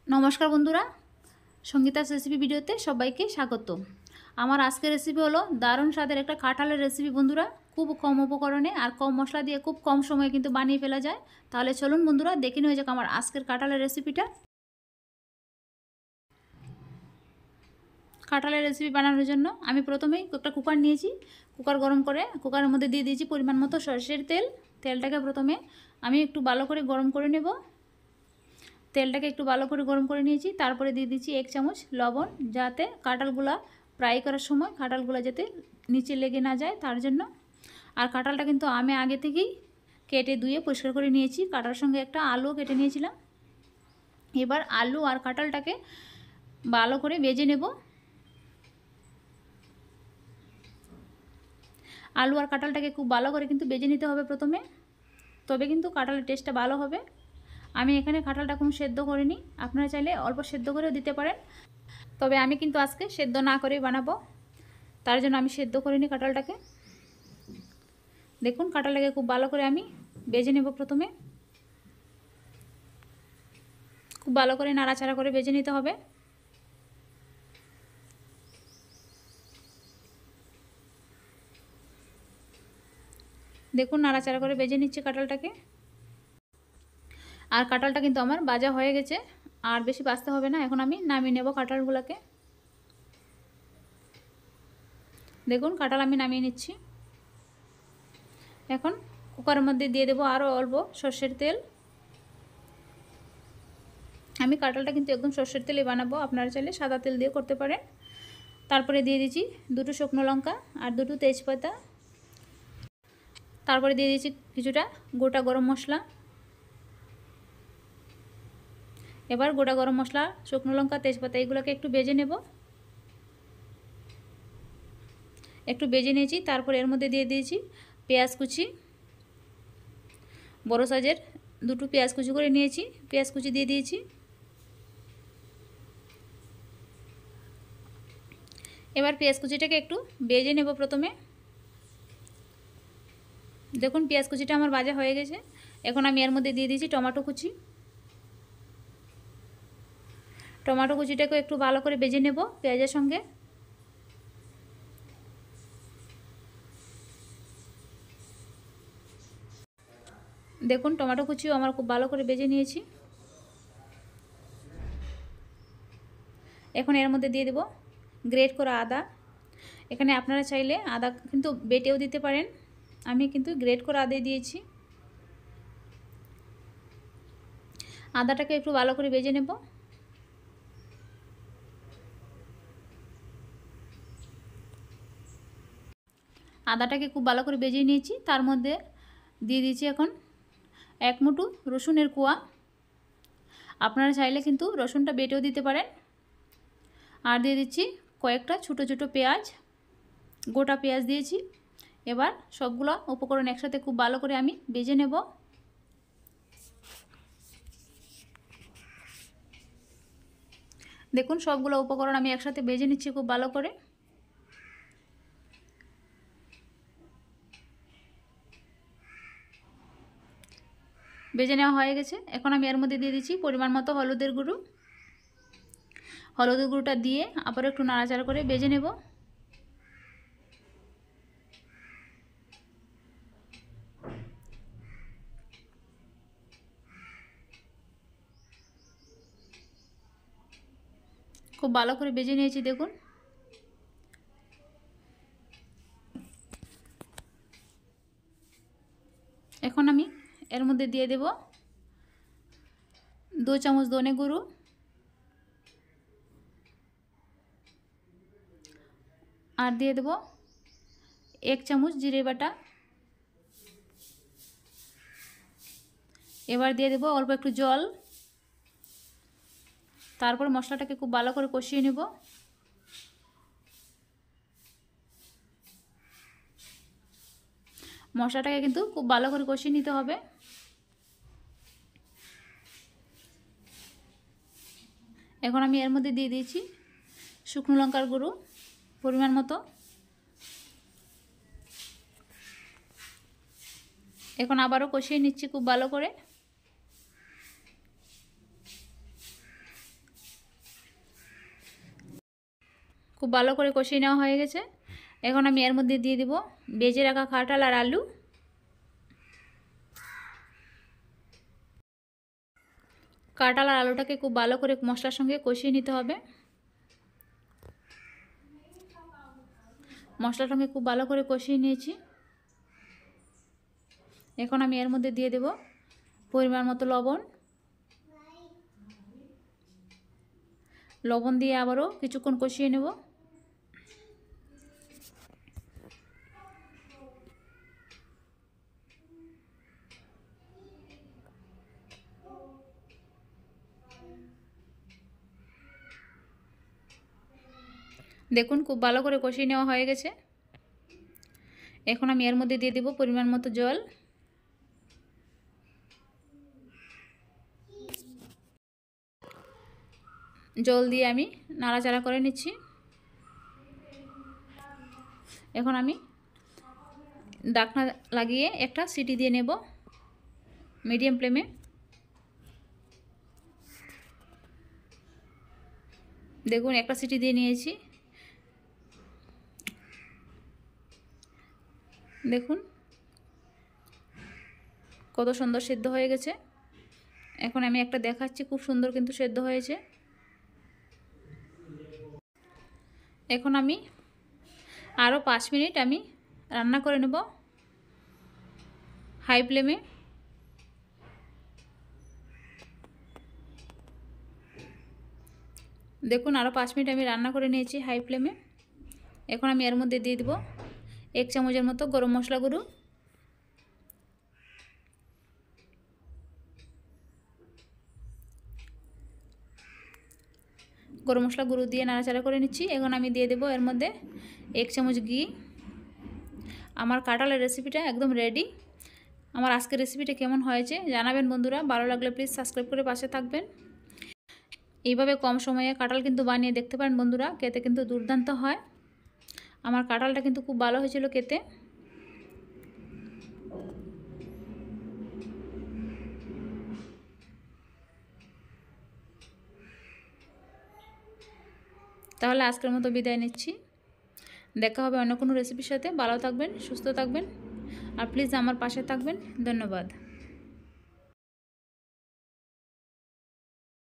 নমস্কার বন্ধুরা, সঙ্গীতাস রেসিপি ভিডিওতে সবাইকে স্বাগত। আমার আজকের রেসিপি হলো দারুণ স্বাদের একটা কাঁঠালের রেসিপি বন্ধুরা। খুব কম উপকরণে আর কম মশলা দিয়ে খুব কম সময়ে কিন্তু বানিয়ে ফেলা যায়। তাহলে চলুন বন্ধুরা দেখে নেওয়া যাক আমার আজকের কাঁঠালের রেসিপিটা। কাঁঠালের রেসিপি বানানোর জন্য আমি প্রথমেই একটা কুকার নিয়েছি। কুকার গরম করে কুকারের মধ্যে দিয়ে দিয়েছি পরিমাণ মতো সরষের তেল। তেলটাকে প্রথমে আমি একটু ভালো করে গরম করে নেব। তেলটাকে একটু ভালো করে গরম করে নিয়েছি। তারপরে দিয়ে দিচ্ছি 1 চামচ লবণ, যাতে কাঁঠালগুলা ফ্রাই করার সময় কাঁঠালগুলা যাতে নিচে লেগে না যায় তার জন্য। আর কাঁঠালটা কিন্তু আমি আগে থেকেই কেটে ধুয়ে পরিষ্কার করে নিয়েছি। কাঁঠালের সঙ্গে একটা আলু কেটে নিয়েছিলাম। এবার আলু আর কাঁঠালটাকে ভালো করে ভেজে নেব। আলু আর কাঁঠালটাকে খুব ভালো করে কিন্তু ভেজে নিতে হবে প্রথমে, তবে কিন্তু কাঁঠালের টেস্টটা ভালো হবে। আমি এখানে কাঁঠালটা কোনো সেদ্ধ করিনি, আপনারা চাইলে অল্প সেদ্ধ করেও দিতে পারেন, তবে আমি কিন্তু আজকে সেদ্ধ না করেই বানাবো, তার জন্য আমি সেদ্ধ করিনি কাঁঠালটাকে। দেখুন কাঁঠালটাকে খুব ভালো করে আমি ভেজে নেব। প্রথমে খুব ভালো করে নাড়াচাড়া করে ভেজে নিতে হবে। দেখুন নাড়াচাড়া করে ভেজে নিচ্ছি কাঁঠালটাকে। আর কাঁঠালটা কিন্তু আমার ভাজা হয়ে গেছে, আর বেশি ভাজতে হবে না। এখন আমি নামিয়ে নেব কাঁঠালগুলোকে। দেখুন কাঁঠাল আমি নামিয়ে নিচ্ছি। এখন কুকারের মধ্যে দিয়ে দেবো আরও অল্প সর্ষের তেল। আমি কাঁঠালটা কিন্তু একদম সর্ষের তেলে বানাবো, আপনারা চাইলে সাদা তেল দিয়ে করতে পারেন। তারপরে দিয়ে দিচ্ছি 2টো শুকনো লঙ্কা আর 2টো তেজপাতা। তারপরে দিয়ে দিচ্ছি কিছুটা গোটা গরম মশলা। এবার গোটা গরম মশলা, শুকনো লঙ্কা, তেজপাতা এগুলোকে একটু ভেজে নেব। একটু ভেজে নিয়েছি। তারপর এর মধ্যে দিয়ে দিয়েছি পেঁয়াজ কুচি। বড় সাইজের 2টো পেঁয়াজ কুচি করে নিয়েছি, পেঁয়াজ কুচি দিয়ে দিয়েছি। এবার পেঁয়াজ কুচিটাকে একটু ভেজে নেব প্রথমে। দেখুন পেঁয়াজ কুচিটা আমার ভাজা হয়ে গেছে। এখন আমি এর মধ্যে দিয়ে দিয়েছি টমেটো কুচি। টমেটো কুচিটাকে একটু ভালো করে ভেজে নেব পেঁয়াজের সঙ্গে। দেখুন টমেটো কুচিও আমার খুব ভালো করে ভেজে নিয়েছি। এখন এর মধ্যে দিয়ে দেব গ্রেট করা আদা। এখানে আপনারা চাইলে আদা কিন্তু বেটেও দিতে পারেন, আমি কিন্তু গ্রেট করা আদা দিয়েছি। আদাটাকে একটু ভালো করে ভেজে নেব। আদাটাকে খুব ভালো করে ভেজে নিয়েছি। তার মধ্যে দিয়ে দিয়েছি এখন 1 মুঠো রসুনের কোয়া। আপনারা চাইলে কিন্তু রসুনটা বেটেও দিতে পারেন। আর দিয়ে দিচ্ছি কয়েকটা ছোটো ছোটো পেঁয়াজ, গোটা পেঁয়াজ দিয়েছি। এবার সবগুলো উপকরণ একসাথে খুব ভালো করে আমি ভেজে নেব। দেখুন সবগুলো উপকরণ আমি একসাথে ভেজে নিচ্ছি খুব ভালো করে। ভেজে নেওয়া হয়ে গেছে। এখন আমি এর মধ্যে দিয়ে দিচ্ছি পরিমাণ মতো হলুদের গুঁড়ো। হলুদের গুঁড়োটা দিয়ে আবার একটু নাড়াচাড়া করে ভেজে নেব। খুব ভালো করে ভেজে নিয়েছি দেখুন। এখন আমি এর মধ্যে দিয়ে দেব 2 চামচ ধনে গুঁড়ো আর দিয়ে দেব 1 চামচ জিরে বাটা। এবার দিয়ে দেব অল্প একটু জল। তারপর মশলাটাকে খুব ভালো করে কষিয়ে নেব। মশলাটাকে কিন্তু খুব ভালো করে কষিয়ে নিতে হবে। এখন আমি এর মধ্যে দিয়ে দিয়েছি শুকনো লঙ্কার গুঁড়ো পরিমাণ মতো। এখন আবারও কষিয়ে নিচ্ছি খুব ভালো করে। খুব ভালো করে কষিয়ে নেওয়া হয়ে গেছে। এখন আমি এর মধ্যে দিয়ে দিব ভেজে রাখা কাঁঠাল আর আলু। কাঁঠাল আর আলুটাকে খুব ভালো করে মশলার সঙ্গে কষিয়ে নিতে হবে। মশলার সঙ্গে খুব ভালো করে কষিয়ে নিয়েছি। এখন আমি এর মধ্যে দিয়ে দেব পরিমাণ মতো লবণ। লবণ দিয়ে আবারও কিছুক্ষণ কষিয়ে নেব। দেখুন খুব ভালো করে কষিয়ে নেওয়া হয়ে গেছে। এখন আমি এর মধ্যে দিয়ে দেব পরিমাণ মতো জল। জল দিয়ে আমি নাড়াচাড়া করে নিচ্ছি। এখন আমি ঢাকনা লাগিয়ে একটা সিটি দিয়ে নেব মিডিয়াম ফ্লেমে। দেখুন একটা সিটি দিয়ে নিয়েছি। দেখুন কত সুন্দর সেদ্ধ হয়ে গেছে। এখন আমি একটা দেখাচ্ছি, খুব সুন্দর কিন্তু সেদ্ধ হয়েছে। এখন আমি আরও 5 মিনিট আমি রান্না করে নেব হাই ফ্লেমে। দেখুন আরও 5 মিনিট আমি রান্না করে নিয়েছি হাই ফ্লেমে। এখন আমি এর মধ্যে দিয়ে দেব 1 চামচের মতো গরম মশলা গুঁড়ো। গরম মশলা গুঁড়ো দিয়ে নাড়াচাড়া করে নিচ্ছি। এখন আমি দিয়ে দেব এর মধ্যে 1 চামচ ঘি। আমার কাঁঠালের রেসিপিটা একদম রেডি। আমার আজকের রেসিপিটা কেমন হয়েছে জানাবেন বন্ধুরা। ভালো লাগলে প্লিজ সাবস্ক্রাইব করে পাশে থাকবেন। এইভাবে কম সময়ে কাঁঠাল কিন্তু বানিয়ে দেখতে পারেন বন্ধুরা, খেতে কিন্তু দুর্দান্ত হয়। আমার কাঁঠালটা কিন্তু খুব ভালো হয়েছিল খেতে। তাহলে আজকের মতো বিদায় নিচ্ছি। দেখা হবে অন্য কোনো রেসিপির সাথে। ভালো থাকবেন, সুস্থ থাকবেন আর প্লিজ আমার পাশে থাকবেন। ধন্যবাদ।